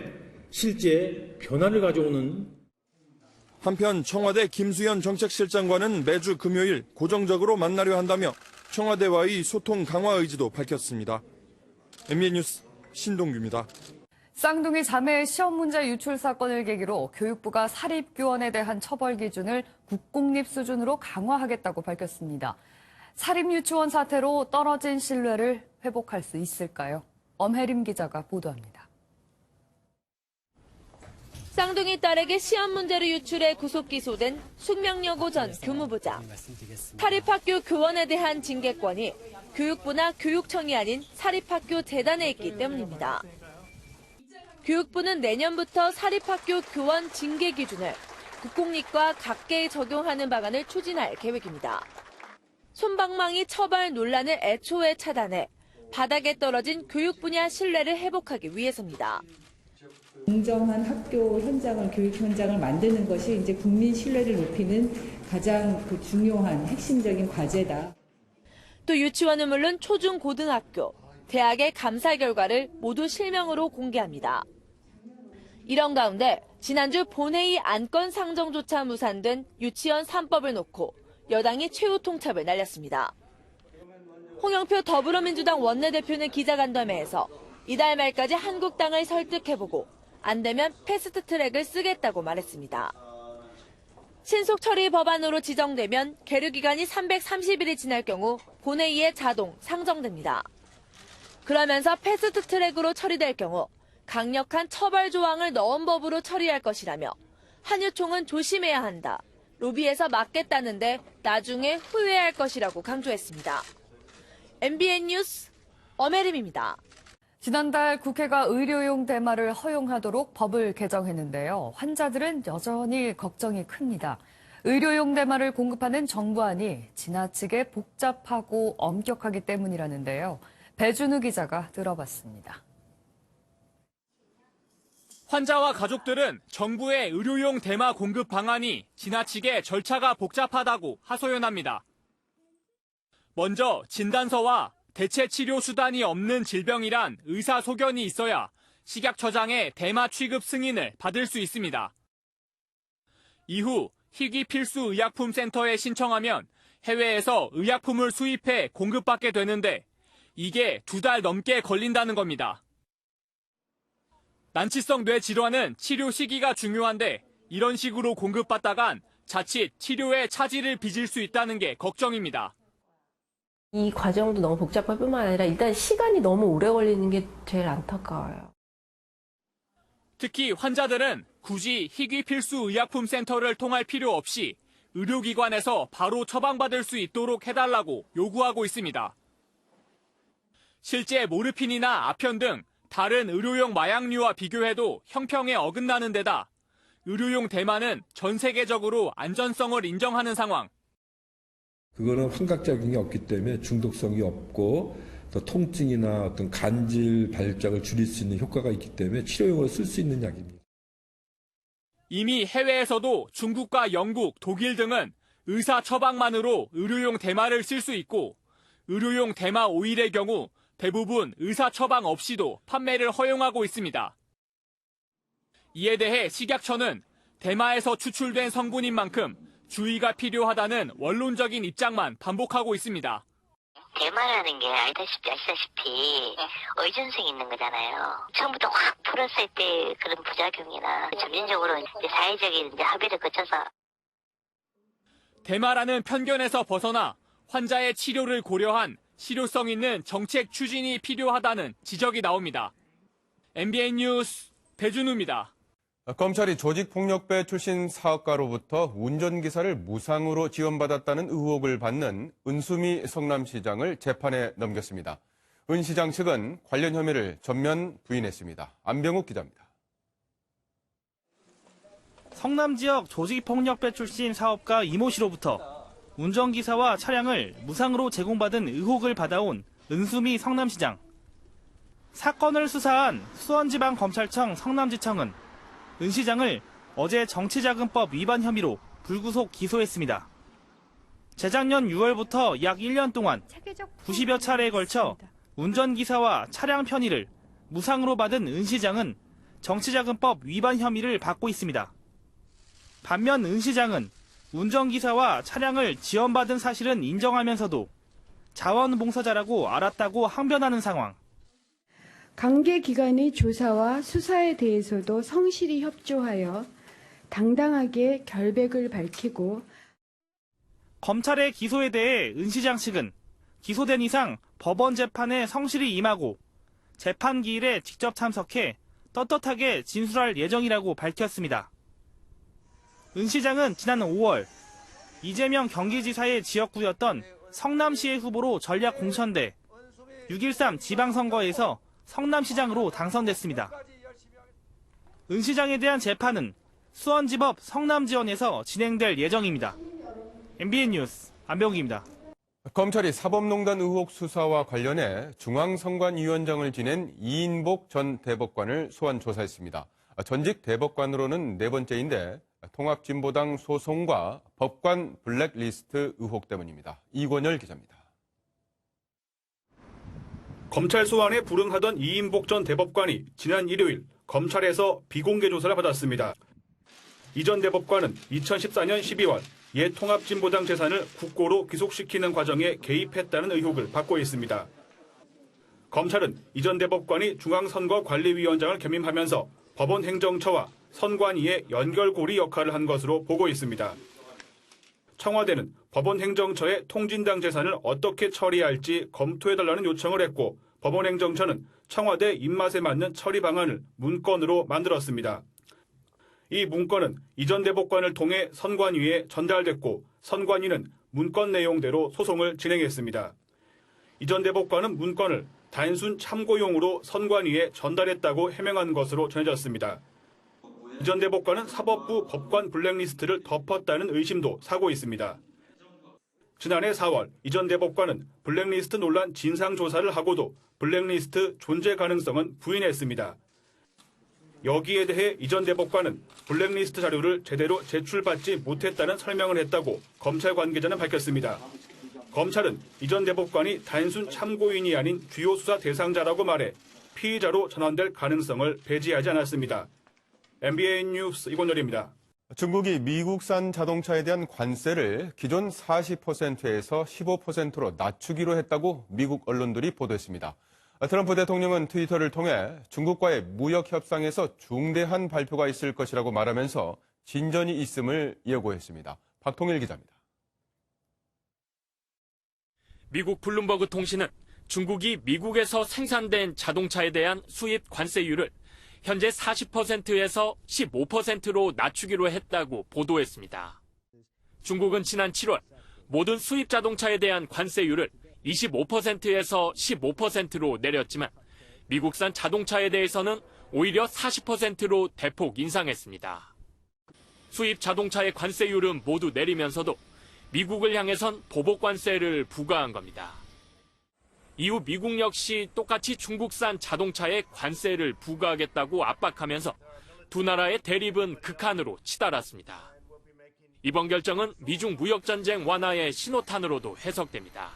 실제 변화를 가져오는. 한편 청와대 김수현 정책실장과는 매주 금요일 고정적으로 만나려 한다며 청와대와의 소통 강화 의지도 밝혔습니다. MBN 뉴스 신동규입니다. 쌍둥이 자매의 시험 문제 유출 사건을 계기로 교육부가 사립교원에 대한 처벌 기준을 국공립 수준으로 강화하겠다고 밝혔습니다. 사립유치원 사태로 떨어진 신뢰를 회복할 수 있을까요? 엄혜림 기자가 보도합니다. 쌍둥이 딸에게 시험 문제를 유출해 구속 기소된 숙명여고 전 교무부장. 사립학교 교원에 대한 징계권이 교육부나 교육청이 아닌 사립학교 재단에 있기 때문입니다. 교육부는 내년부터 사립학교 교원 징계 기준을 국공립과 각계에 적용하는 방안을 추진할 계획입니다. 솜방망이 처벌 논란을 애초에 차단해 바닥에 떨어진 교육 분야 신뢰를 회복하기 위해서입니다. 공정한 학교 현장을, 교육 현장을 만드는 것이 이제 국민 신뢰를 높이는 가장 중요한 핵심적인 과제다. 또 유치원은 물론 초중 고등학교, 대학의 감사 결과를 모두 실명으로 공개합니다. 이런 가운데 지난주 본회의 안건 상정조차 무산된 유치원 3법을 놓고 여당이 최후 통첩을 날렸습니다. 홍영표 더불어민주당 원내대표는 기자간담회에서 이달 말까지 한국당을 설득해보고 안 되면 패스트트랙을 쓰겠다고 말했습니다. 신속처리 법안으로 지정되면 계류기간이 330일이 지날 경우 본회의에 자동 상정됩니다. 그러면서 패스트트랙으로 처리될 경우 강력한 처벌 조항을 넣은 법으로 처리할 것이라며 한유총은 조심해야 한다. 로비에서 막겠다는데 나중에 후회할 것이라고 강조했습니다. MBN 뉴스 엄혜림입니다. 지난달 국회가 의료용 대마를 허용하도록 법을 개정했는데요. 환자들은 여전히 걱정이 큽니다. 의료용 대마를 공급하는 정부안이 지나치게 복잡하고 엄격하기 때문이라는데요. 배준우 기자가 들어봤습니다. 환자와 가족들은 정부의 의료용 대마 공급 방안이 지나치게 절차가 복잡하다고 하소연합니다. 먼저 진단서와 대체 치료 수단이 없는 질병이란 의사소견이 있어야 식약처장의 대마 취급 승인을 받을 수 있습니다. 이후 희귀 필수 의약품 센터에 신청하면 해외에서 의약품을 수입해 공급받게 되는데 이게 2달 넘게 걸린다는 겁니다. 난치성 뇌 질환은 치료 시기가 중요한데 이런 식으로 공급받다간 자칫 치료에 차질을 빚을 수 있다는 게 걱정입니다. 이 과정도 너무 복잡할 뿐만 아니라 일단 시간이 너무 오래 걸리는 게 제일 안타까워요. 특히 환자들은 굳이 희귀 필수 의약품 센터를 통할 필요 없이 의료기관에서 바로 처방받을 수 있도록 해달라고 요구하고 있습니다. 실제 모르핀이나 아편 등 다른 의료용 마약류와 비교해도 형평에 어긋나는 데다 의료용 대마는 전 세계적으로 안전성을 인정하는 상황. 그거는 환각작용이 없기 때문에 중독성이 없고 또 통증이나 어떤 간질, 발작을 줄일 수 있는 효과가 있기 때문에 치료용으로 쓸 수 있는 약입니다. 이미 해외에서도 중국과 영국, 독일 등은 의사 처방만으로 의료용 대마를 쓸 수 있고 의료용 대마 오일의 경우 대부분 의사 처방 없이도 판매를 허용하고 있습니다. 이에 대해 식약처는 대마에서 추출된 성분인 만큼 주의가 필요하다는 원론적인 입장만 반복하고 있습니다. 대마라는 게 아시다시피 의존성이 있는 거잖아요. 처음부터 확 풀었을 때 그런 부작용이나 점진적으로 이제 사회적인 이제 합의를 거쳐서 대마라는 편견에서 벗어나 환자의 치료를 고려한 실효성 있는 정책 추진이 필요하다는 지적이 나옵니다. MBN 뉴스 배준우입니다. 검찰이 조직폭력배 출신 사업가로부터 운전기사를 무상으로 지원받았다는 의혹을 받는 은수미 성남시장을 재판에 넘겼습니다. 은 시장 측은 관련 혐의를 전면 부인했습니다. 안병욱 기자입니다. 성남 지역 조직폭력배 출신 사업가 이모 씨로부터 운전기사와 차량을 무상으로 제공받은 의혹을 받아온 은수미 성남시장. 사건을 수사한 수원지방검찰청 성남지청은 은 시장을 어제 정치자금법 위반 혐의로 불구속 기소했습니다. 재작년 6월부터 약 1년 동안 90여 차례에 걸쳐 운전기사와 차량 편의를 무상으로 받은 은 시장은 정치자금법 위반 혐의를 받고 있습니다. 반면 은 시장은 운전기사와 차량을 지원받은 사실은 인정하면서도 자원봉사자라고 알았다고 항변하는 상황. 관계기관의 조사와 수사에 대해서도 성실히 협조하여 당당하게 결백을 밝히고 검찰의 기소에 대해 은 시장 측은 기소된 이상 법원 재판에 성실히 임하고 재판 기일에 직접 참석해 떳떳하게 진술할 예정이라고 밝혔습니다. 은 시장은 지난 5월 이재명 경기지사의 지역구였던 성남시의 후보로 전략 공천돼 6.13 지방선거에서 성남시장으로 당선됐습니다. 은 시장에 대한 재판은 수원지법 성남지원에서 진행될 예정입니다. MBN 뉴스 안병욱입니다. 검찰이 사법농단 의혹 수사와 관련해 중앙선관위원장을 지낸 이인복 전 대법관을 소환 조사했습니다. 전직 대법관으로는 네 번째인데 통합진보당 소송과 법관 블랙리스트 의혹 때문입니다. 이권열 기자입니다. 검찰 소환에 불응하던 이인복 전 대법관이 지난 일요일 검찰에서 비공개 조사를 받았습니다. 이 전 대법관은 2014년 12월 옛 통합진보당 재산을 국고로 귀속시키는 과정에 개입했다는 의혹을 받고 있습니다. 검찰은 이 전 대법관이 중앙선거관리위원장을 겸임하면서 법원 행정처와 선관위의 연결고리 역할을 한 것으로 보고 있습니다. 청와대는 법원 행정처의 통진당 재산을 어떻게 처리할지 검토해달라는 요청을 했고 법원 행정처는 청와대 입맛에 맞는 처리 방안을 문건으로 만들었습니다. 이 문건은 이 전 대법관을 통해 선관위에 전달됐고 선관위는 문건 내용대로 소송을 진행했습니다. 이 전 대법관은 문건을 단순 참고용으로 선관위에 전달했다고 해명한 것으로 전해졌습니다. 이 전 대법관은 사법부 법관 블랙리스트를 덮었다는 의심도 사고 있습니다. 지난해 4월 이 전 대법관은 블랙리스트 논란 진상조사를 하고도 블랙리스트 존재 가능성은 부인했습니다. 여기에 대해 이전 대법관은 블랙리스트 자료를 제대로 제출받지 못했다는 설명을 했다고 검찰 관계자는 밝혔습니다. 검찰은 이전 대법관이 단순 참고인이 아닌 주요 수사 대상자라고 말해 피의자로 전환될 가능성을 배제하지 않았습니다. MBN 뉴스 이권열입니다. 중국이 미국산 자동차에 대한 관세를 기존 40%에서 15%로 낮추기로 했다고 미국 언론들이 보도했습니다. 트럼프 대통령은 트위터를 통해 중국과의 무역 협상에서 중대한 발표가 있을 것이라고 말하면서 진전이 있음을 예고했습니다. 박통일 기자입니다. 미국 블룸버그 통신은 중국이 미국에서 생산된 자동차에 대한 수입 관세율을 현재 40%에서 15%로 낮추기로 했다고 보도했습니다. 중국은 지난 7월 모든 수입 자동차에 대한 관세율을 25%에서 15%로 내렸지만 미국산 자동차에 대해서는 오히려 40%로 대폭 인상했습니다. 수입 자동차의 관세율은 모두 내리면서도 미국을 향해선 보복 관세를 부과한 겁니다. 이후 미국 역시 똑같이 중국산 자동차에 관세를 부과하겠다고 압박하면서 두 나라의 대립은 극한으로 치달았습니다. 이번 결정은 미중 무역전쟁 완화의 신호탄으로도 해석됩니다.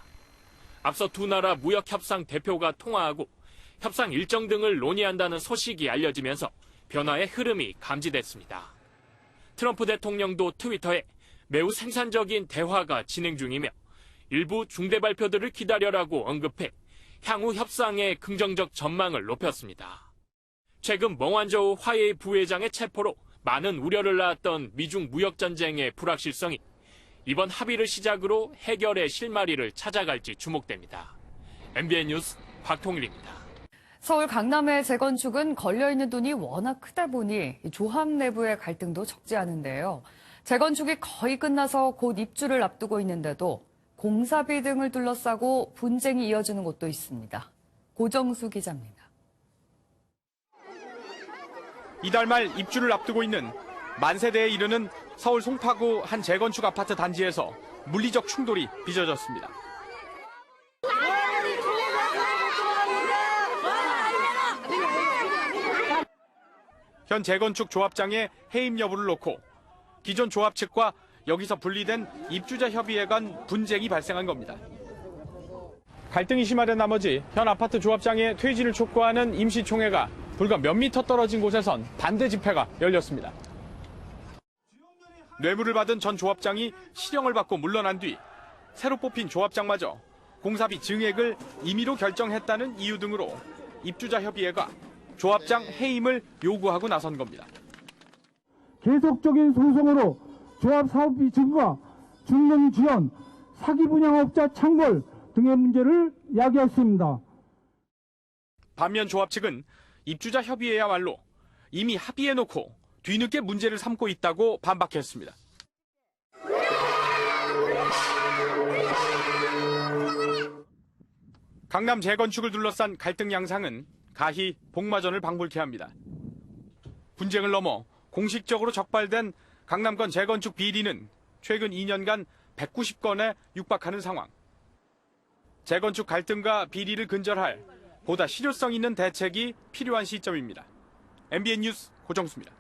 앞서 두 나라 무역협상 대표가 통화하고 협상 일정 등을 논의한다는 소식이 알려지면서 변화의 흐름이 감지됐습니다. 트럼프 대통령도 트위터에 매우 생산적인 대화가 진행 중이며 일부 중대 발표들을 기다려라고 언급해 향후 협상의 긍정적 전망을 높였습니다. 최근 멍완저우 화웨이 부회장의 체포로 많은 우려를 낳았던 미중 무역전쟁의 불확실성이 이번 합의를 시작으로 해결의 실마리를 찾아갈지 주목됩니다. MBN 뉴스 박통일입니다. 서울 강남의 재건축은 걸려있는 돈이 워낙 크다 보니 조합 내부의 갈등도 적지 않은데요. 재건축이 거의 끝나서 곧 입주를 앞두고 있는데도 공사비 등을 둘러싸고 분쟁이 이어지는 곳도 있습니다. 고정수 기자입니다. 이달 말 입주를 앞두고 있는 만세대에 이르는 서울 송파구 한 재건축 아파트 단지에서 물리적 충돌이 빚어졌습니다. 현 재건축 조합장의 해임 여부를 놓고 기존 조합 측과 여기서 분리된 입주자 협의회 간 분쟁이 발생한 겁니다. 갈등이 심화된 나머지 현 아파트 조합장의 퇴진을 촉구하는 임시총회가 불과 몇 미터 떨어진 곳에선 반대 집회가 열렸습니다. 뇌물을 받은 전 조합장이 실형을 받고 물러난 뒤 새로 뽑힌 조합장마저 공사비 증액을 임의로 결정했다는 이유 등으로 입주자 협의회가 조합장 해임을 요구하고 나선 겁니다. 계속적인 소송으로 조합 사업비 증가, 중공 지연, 사기 분양업자 창궐 등의 문제를 야기했습니다. 반면 조합 측은 입주자 협의회야말로 이미 합의해놓고 뒤늦게 문제를 삼고 있다고 반박했습니다. 강남 재건축을 둘러싼 갈등 양상은 가히 복마전을 방불케 합니다. 분쟁을 넘어 공식적으로 적발된 강남권 재건축 비리는 최근 2년간 190건에 육박하는 상황. 재건축 갈등과 비리를 근절할 보다 실효성 있는 대책이 필요한 시점입니다. MBN 뉴스 고정수입니다.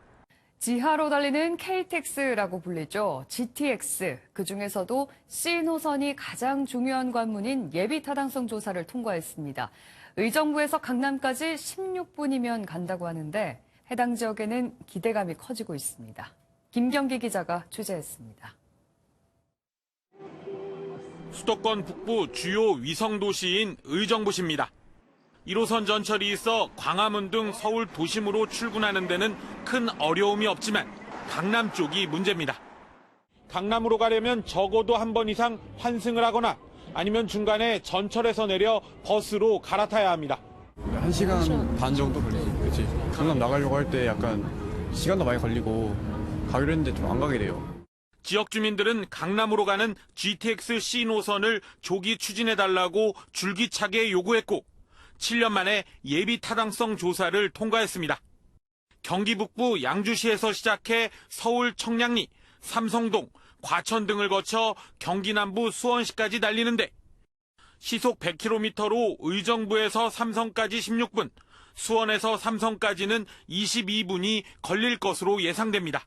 지하로 달리는 KTX라고 불리죠. GTX. 그중에서도 C노선이 가장 중요한 관문인 예비타당성 조사를 통과했습니다. 의정부에서 강남까지 16분이면 간다고 하는데 해당 지역에는 기대감이 커지고 있습니다. 김경기 기자가 취재했습니다. 수도권 북부 주요 위성도시인 의정부시입니다. 1호선 전철이 있어 광화문 등 서울 도심으로 출근하는 데는 큰 어려움이 없지만 강남 쪽이 문제입니다. 강남으로 가려면 적어도 한 번 이상 환승을 하거나 아니면 중간에 전철에서 내려 버스로 갈아타야 합니다. 1시간 반 정도 걸리지. 그치? 강남 나가려고 할 때 약간 시간도 많이 걸리고 가기로 했는데 좀 안 가게 돼요. 지역 주민들은 강남으로 가는 GTX C 노선을 조기 추진해달라고 줄기차게 요구했고 7년 만에 예비 타당성 조사를 통과했습니다. 경기 북부 양주시에서 시작해 서울 청량리, 삼성동, 과천 등을 거쳐 경기 남부 수원시까지 달리는데 시속 100km로 의정부에서 삼성까지 16분, 수원에서 삼성까지는 22분이 걸릴 것으로 예상됩니다.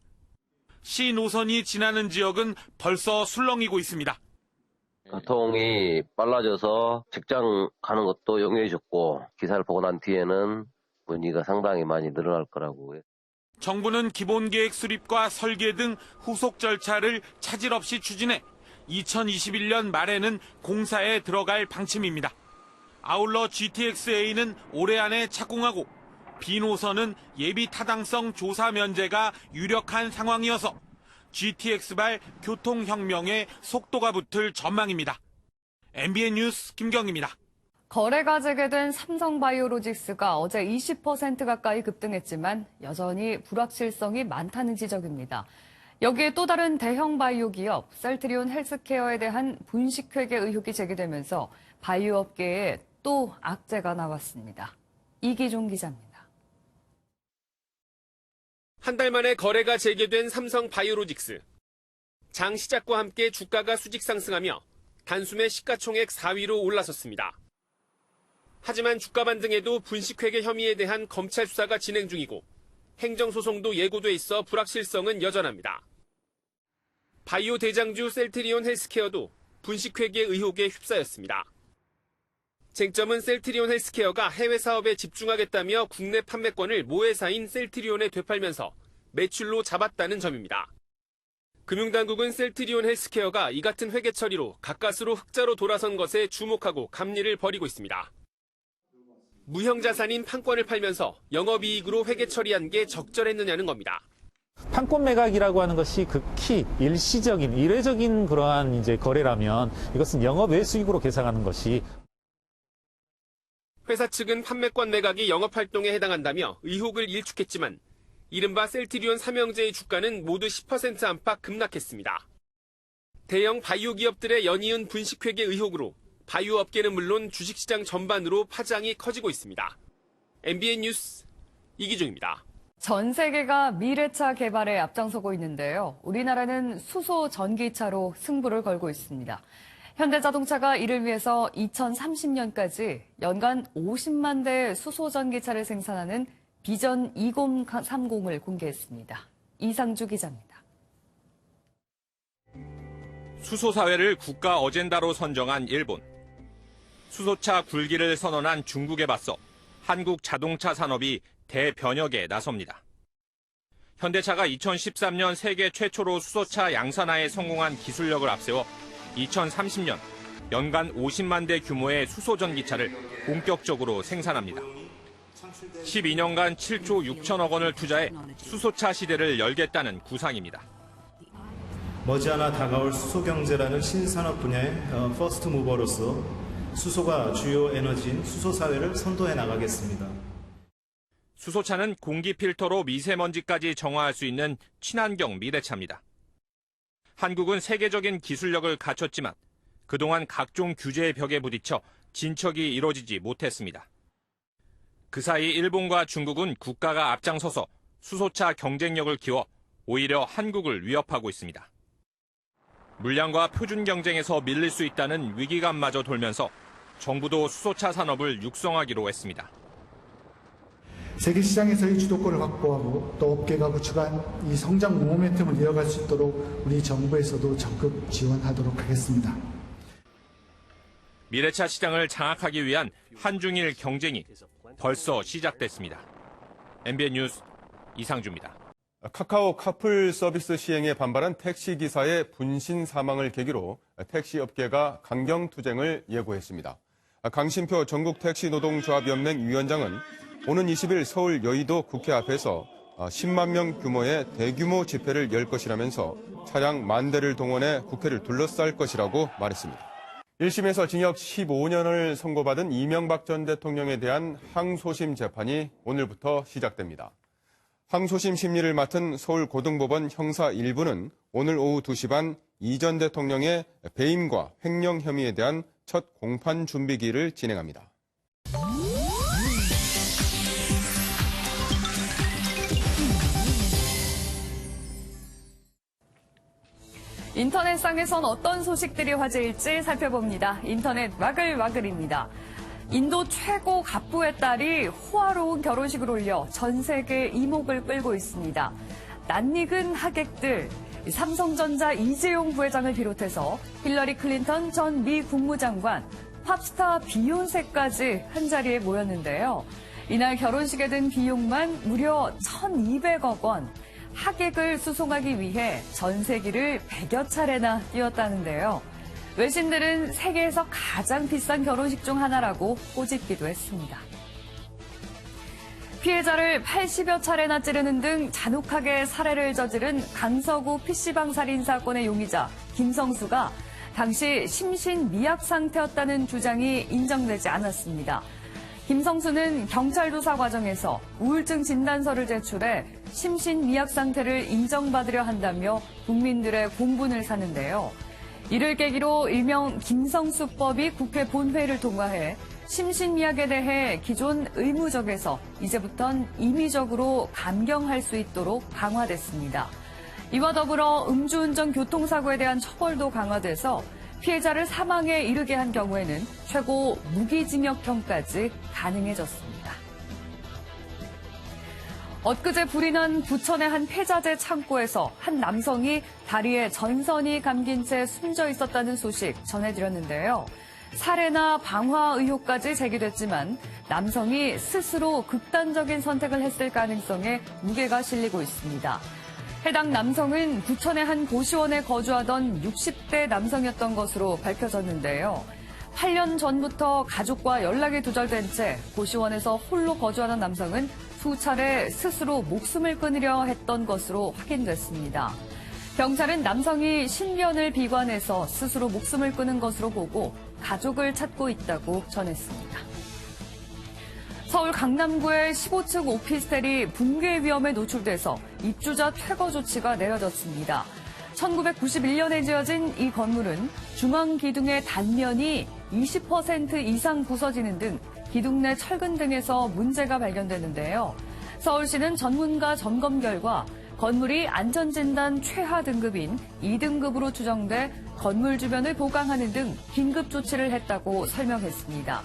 시 노선이 지나는 지역은 벌써 술렁이고 있습니다. 교통이 빨라져서 직장 가는 것도 용이해졌고 기사를 보고 난 뒤에는 문의가 상당히 많이 늘어날 거라고. 정부는 기본계획 수립과 설계 등 후속 절차를 차질 없이 추진해 2021년 말에는 공사에 들어갈 방침입니다. 아울러 GTX-A는 올해 안에 착공하고 B노선은 예비 타당성 조사 면제가 유력한 상황이어서 GTX발 교통혁명에 속도가 붙을 전망입니다. MBN 뉴스 김경입니다. 거래가 재개된 삼성바이오로직스가 어제 20% 가까이 급등했지만 여전히 불확실성이 많다는 지적입니다. 여기에 또 다른 대형 바이오 기업 셀트리온 헬스케어에 대한 분식회계 의혹이 제기되면서 바이오 업계에 또 악재가 나왔습니다. 이기종 기자입니다. 한 달 만에 거래가 재개된 삼성바이오로직스. 장 시작과 함께 주가가 수직 상승하며 단숨에 시가총액 4위로 올라섰습니다. 하지만 주가 반등에도 분식회계 혐의에 대한 검찰 수사가 진행 중이고 행정소송도 예고돼 있어 불확실성은 여전합니다. 바이오 대장주 셀트리온 헬스케어도 분식회계 의혹에 휩싸였습니다. 쟁점은 셀트리온 헬스케어가 해외 사업에 집중하겠다며 국내 판매권을 모회사인 셀트리온에 되팔면서 매출로 잡았다는 점입니다. 금융당국은 셀트리온 헬스케어가 이 같은 회계 처리로 가까스로 흑자로 돌아선 것에 주목하고 감리를 벌이고 있습니다. 무형자산인 판권을 팔면서 영업이익으로 회계 처리한 게 적절했느냐는 겁니다. 판권 매각이라고 하는 것이 극히 일시적인, 일회적인 그러한 이제 거래라면 이것은 영업 외 수익으로 계상하는 것이. 회사 측은 판매권 매각이 영업활동에 해당한다며 의혹을 일축했지만 이른바 셀트리온 삼형제의 주가는 모두 10% 안팎 급락했습니다. 대형 바이오 기업들의 연이은 분식회계 의혹으로 바이오 업계는 물론 주식시장 전반으로 파장이 커지고 있습니다. MBN 뉴스 이기중입니다. 전 세계가 미래차 개발에 앞장서고 있는데요. 우리나라는 수소 전기차로 승부를 걸고 있습니다. 현대자동차가 이를 위해서 2030년까지 연간 50만 대 수소 전기차를 생산하는 비전 2030을 공개했습니다. 이상주 기자입니다. 수소 사회를 국가 어젠다로 선정한 일본. 수소차 굴기를 선언한 중국에 맞서 한국 자동차 산업이 대변혁에 나섭니다. 현대차가 2013년 세계 최초로 수소차 양산화에 성공한 기술력을 앞세워 2030년 연간 50만 대 규모의 수소 전기차를 본격적으로 생산합니다. 12년간 7조 6천억 원을 투자해 수소차 시대를 열겠다는 구상입니다. 머지않아 다가올 수소경제라는 신산업 분야의 퍼스트 무버로서 수소가 주요 에너지인 수소사회를 선도해 나가겠습니다. 수소차는 공기 필터로 미세먼지까지 정화할 수 있는 친환경 미래차입니다. 한국은 세계적인 기술력을 갖췄지만 그동안 각종 규제의 벽에 부딪혀 진척이 이뤄지지 못했습니다. 그 사이 일본과 중국은 국가가 앞장서서 수소차 경쟁력을 키워 오히려 한국을 위협하고 있습니다. 물량과 표준 경쟁에서 밀릴 수 있다는 위기감마저 돌면서 정부도 수소차 산업을 육성하기로 했습니다. 세계 시장에서의 주도권을 확보하고 또 업계가 구축한 이 성장 모멘텀을 이어갈 수 있도록 우리 정부에서도 적극 지원하도록 하겠습니다. 미래차 시장을 장악하기 위한 한중일 경쟁이 벌써 시작됐습니다. MBN 뉴스 이상주입니다. 카카오 카풀 서비스 시행에 반발한 택시기사의 분신 사망을 계기로 택시업계가 강경투쟁을 예고했습니다. 강신표 전국택시노동조합연맹 위원장은 오는 20일 서울 여의도 국회 앞에서 10만 명 규모의 대규모 집회를 열 것이라면서 차량 10,000대를 동원해 국회를 둘러쌀 것이라고 말했습니다. 1심에서 징역 15년을 선고받은 이명박 전 대통령에 대한 항소심 재판이 오늘부터 시작됩니다. 항소심 심리를 맡은 서울고등법원 형사 1부는 오늘 오후 2시 반 이 전 대통령의 배임과 횡령 혐의에 대한 첫 공판 준비기를 진행합니다. 인터넷상에선 어떤 소식들이 화제일지 살펴봅니다. 인터넷 와글와글입니다. 인도 최고 갑부의 딸이 호화로운 결혼식을 올려 전 세계 이목을 끌고 있습니다. 낯익은 하객들, 삼성전자 이재용 부회장을 비롯해서 힐러리 클린턴 전 미 국무장관, 팝스타 비욘세까지 한자리에 모였는데요. 이날 결혼식에 든 비용만 무려 1,200억 원. 하객을 수송하기 위해 전세기를 100여 차례나 뛰었다는데요. 외신들은 세계에서 가장 비싼 결혼식 중 하나라고 꼬집기도 했습니다. 피해자를 80여 차례나 찌르는 등 잔혹하게 살해를 저지른 강서구 PC방 살인 사건의 용의자 김성수가 당시 심신미약 상태였다는 주장이 인정되지 않았습니다. 김성수는 경찰 조사 과정에서 우울증 진단서를 제출해 심신미약 상태를 인정받으려 한다며 국민들의 공분을 사는데요. 이를 계기로 일명 김성수법이 국회 본회의를 통과해 심신미약에 대해 기존 의무적에서 이제부턴 임의적으로 감경할 수 있도록 강화됐습니다. 이와 더불어 음주운전 교통사고에 대한 처벌도 강화돼서 피해자를 사망에 이르게 한 경우에는 최고 무기징역형까지 가능해졌습니다. 엊그제 불이 난 부천의 한 폐자재 창고에서 한 남성이 다리에 전선이 감긴 채 숨져 있었다는 소식 전해드렸는데요. 살해나 방화 의혹까지 제기됐지만 남성이 스스로 극단적인 선택을 했을 가능성에 무게가 실리고 있습니다. 해당 남성은 부천의 한 고시원에 거주하던 60대 남성이었던 것으로 밝혀졌는데요. 8년 전부터 가족과 연락이 두절된 채 고시원에서 홀로 거주하던 남성은 수차례 스스로 목숨을 끊으려 했던 것으로 확인됐습니다. 경찰은 남성이 신변을 비관해서 스스로 목숨을 끊은 것으로 보고 가족을 찾고 있다고 전했습니다. 서울 강남구의 15층 오피스텔이 붕괴 위험에 노출돼서 입주자 퇴거 조치가 내려졌습니다. 1991년에 지어진 이 건물은 중앙 기둥의 단면이 20% 이상 부서지는 등 기둥 내 철근 등에서 문제가 발견되는데요. 서울시는 전문가 점검 결과 건물이 안전진단 최하 등급인 2등급으로 추정돼 건물 주변을 보강하는 등 긴급 조치를 했다고 설명했습니다.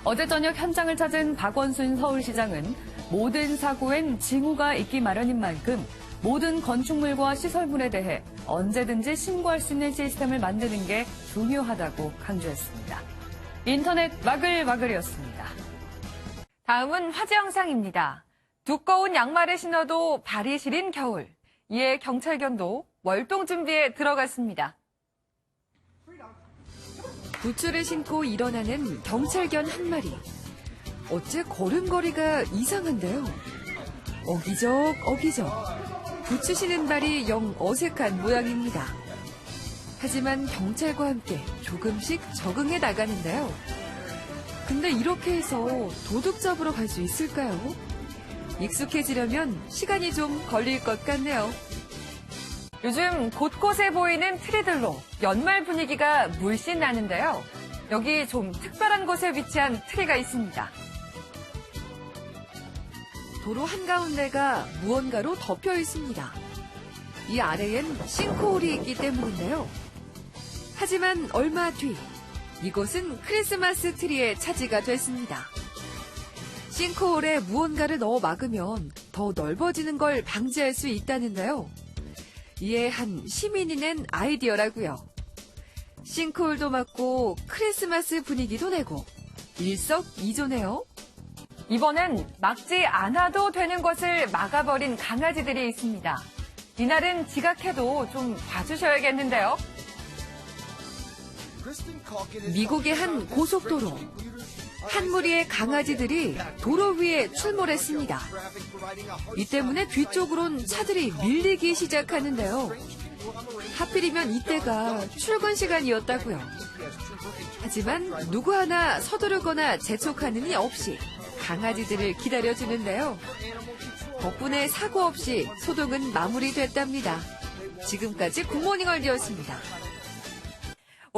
어제 저녁 현장을 찾은 박원순 서울시장은 모든 사고엔 징후가 있기 마련인 만큼 모든 건축물과 시설물에 대해 언제든지 신고할 수 있는 시스템을 만드는 게 중요하다고 강조했습니다. 인터넷 마글마글이었습니다. 다음은 화재 영상입니다. 두꺼운 양말을 신어도 발이 시린 겨울. 이에 경찰견도 월동 준비에 들어갔습니다. 부츠를 신고 일어나는 경찰견 한 마리. 어째 걸음걸이가 이상한데요. 어기적. 부츠 신은 발이 영 어색한 모양입니다. 하지만 경찰과 함께 조금씩 적응해 나가는데요. 근데 이렇게 해서 도둑 잡으러 갈 수 있을까요? 익숙해지려면 시간이 좀 걸릴 것 같네요. 요즘 곳곳에 보이는 트리들로 연말 분위기가 물씬 나는데요. 여기 좀 특별한 곳에 위치한 트리가 있습니다. 도로 한가운데가 무언가로 덮여 있습니다. 이 아래엔 싱크홀이 있기 때문인데요. 하지만 얼마 뒤 이곳은 크리스마스 트리의 차지가 됐습니다. 싱크홀에 무언가를 넣어 막으면 더 넓어지는 걸 방지할 수 있다는데요. 이에 한 시민이 낸 아이디어라고요. 싱크홀도 막고 크리스마스 분위기도 내고 일석이조네요. 이번엔 막지 않아도 되는 것을 막아버린 강아지들이 있습니다. 이날은 지각해도 좀 봐주셔야겠는데요. 미국의 한 고속도로. 한 무리의 강아지들이 도로 위에 출몰했습니다. 이 때문에 뒤쪽으론 차들이 밀리기 시작하는데요. 하필이면 이때가 출근 시간이었다고요. 하지만 누구 하나 서두르거나 재촉하는 이 없이 강아지들을 기다려주는데요. 덕분에 사고 없이 소동은 마무리됐답니다. 지금까지 굿모닝 월드였습니다.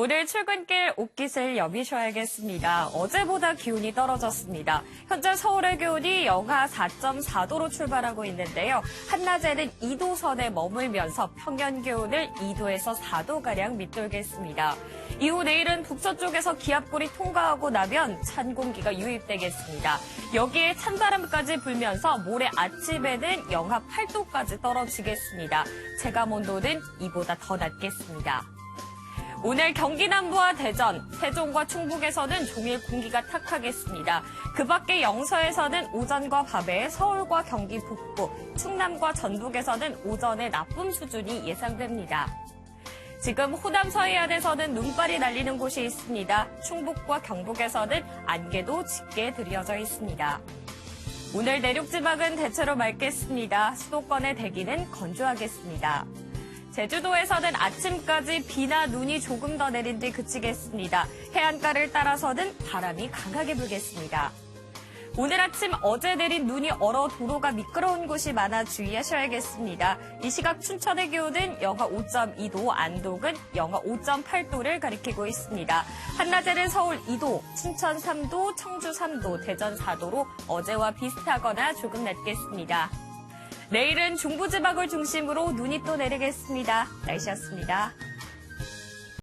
오늘 출근길 옷깃을 여미셔야겠습니다. 어제보다 기온이 떨어졌습니다. 현재 서울의 기온이 영하 4.4도로 출발하고 있는데요. 한낮에는 2도 선에 머물면서 평년 기온을 2도에서 4도가량 밑돌겠습니다. 이후 내일은 북서쪽에서 기압골이 통과하고 나면 찬 공기가 유입되겠습니다. 여기에 찬바람까지 불면서 모레 아침에는 영하 8도까지 떨어지겠습니다. 체감온도는 이보다 더 낮겠습니다. 오늘 경기 남부와 대전, 세종과 충북에서는 종일 공기가 탁하겠습니다. 그 밖에 영서에서는 오전과 밤에 서울과 경기 북부, 충남과 전북에서는 오전에 나쁨 수준이 예상됩니다. 지금 호남 서해안에서는 눈발이 날리는 곳이 있습니다. 충북과 경북에서는 안개도 짙게 드리워져 있습니다. 오늘 내륙지방은 대체로 맑겠습니다. 수도권의 대기는 건조하겠습니다. 제주도에서는 아침까지 비나 눈이 조금 더 내린 뒤 그치겠습니다. 해안가를 따라서는 바람이 강하게 불겠습니다. 오늘 아침 어제 내린 눈이 얼어 도로가 미끄러운 곳이 많아 주의하셔야겠습니다. 이 시각 춘천의 기온은 영하 5.2도, 안동은 영하 5.8도를 가리키고 있습니다. 한낮에는 서울 2도, 춘천 3도, 청주 3도, 대전 4도로 어제와 비슷하거나 조금 낮겠습니다. 내일은 중부지방을 중심으로 눈이 또 내리겠습니다. 날씨였습니다.